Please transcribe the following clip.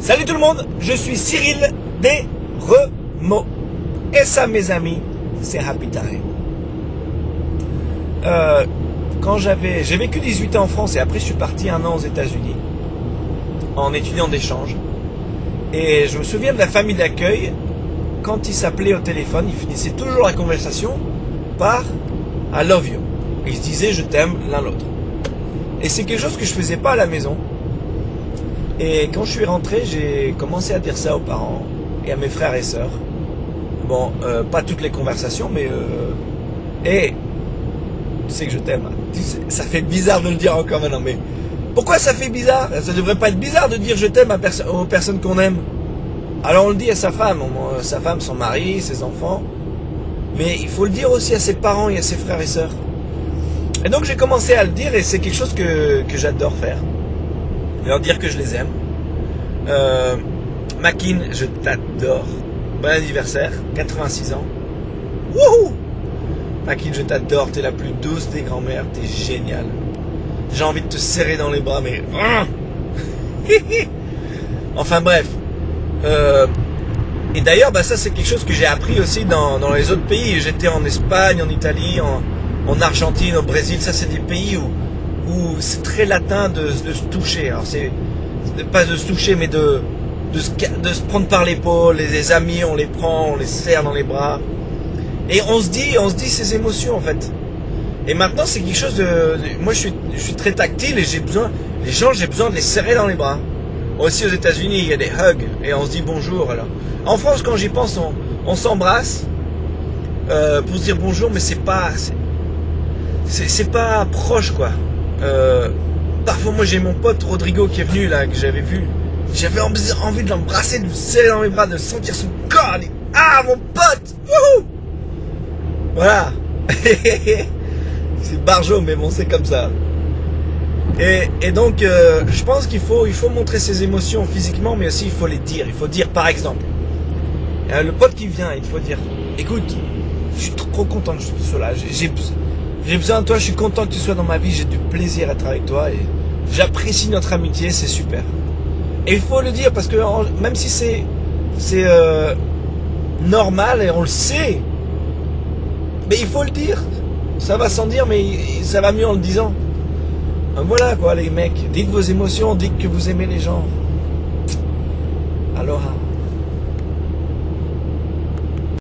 Salut tout le monde, je suis Cyril Desremaux. Et ça mes amis, c'est Happy Time. J'ai vécu 18 ans en France et après je suis parti 1 an aux États-Unis en étudiant d'échange. Et je me souviens de la famille d'accueil, quand ils s'appelaient au téléphone, ils finissaient toujours la conversation par I love you. Et ils se disaient je t'aime l'un l'autre. Et c'est quelque chose que je faisais pas à la maison. Et quand je suis rentré, j'ai commencé à dire ça aux parents et à mes frères et sœurs. Bon, pas toutes les conversations, mais hey, tu sais que je t'aime. Ça fait bizarre de le dire encore maintenant, mais pourquoi ça fait bizarre? Ça devrait pas être bizarre de dire je t'aime aux personnes qu'on aime. Alors on le dit à sa femme, son mari, ses enfants, mais il faut le dire aussi à ses parents et à ses frères et sœurs. Et donc j'ai commencé à le dire et c'est quelque chose que j'adore faire. Leur dire que je les aime. Makin, je t'adore. Bon anniversaire, 86 ans. Wouhou! Makin, je t'adore, t'es la plus douce des grand-mères, t'es géniale. J'ai envie de te serrer dans les bras, mais... Enfin bref. Et d'ailleurs, ça c'est quelque chose que j'ai appris aussi dans les autres pays. J'étais en Espagne, en Italie, en Argentine, au Brésil. Ça c'est des pays où c'est très latin de se toucher. Alors c'est pas de se toucher, mais de se prendre par l'épaule. Les amis, on les prend, on les serre dans les bras. Et on se dit ses émotions en fait. Et maintenant c'est quelque chose moi je suis très tactile et j'ai besoin de les serrer dans les bras. Aussi aux États-Unis il y a des hugs et on se dit bonjour. Alors en France quand j'y pense on s'embrasse pour se dire bonjour, mais c'est pas proche quoi. Parfois moi j'ai mon pote Rodrigo qui est venu là, que j'avais vu, j'avais envie de l'embrasser, de le serrer dans mes bras, de sentir son corps. Ah mon pote, wouhou. Voilà. C'est barjo mais bon c'est comme ça. Et donc je pense qu'il faut montrer ses émotions physiquement, mais aussi il faut les dire. Il faut dire par exemple, le pote qui vient, il faut dire écoute, je suis trop content que tu sois là, j'ai besoin de toi, je suis content que tu sois dans ma vie, j'ai du plaisir à être avec toi et j'apprécie notre amitié, c'est super. Et il faut le dire parce que même si c'est normal et on le sait, mais il faut le dire. Ça va sans dire, mais ça va mieux en le disant. Donc voilà quoi les mecs, dites vos émotions, dites que vous aimez les gens. Aloha.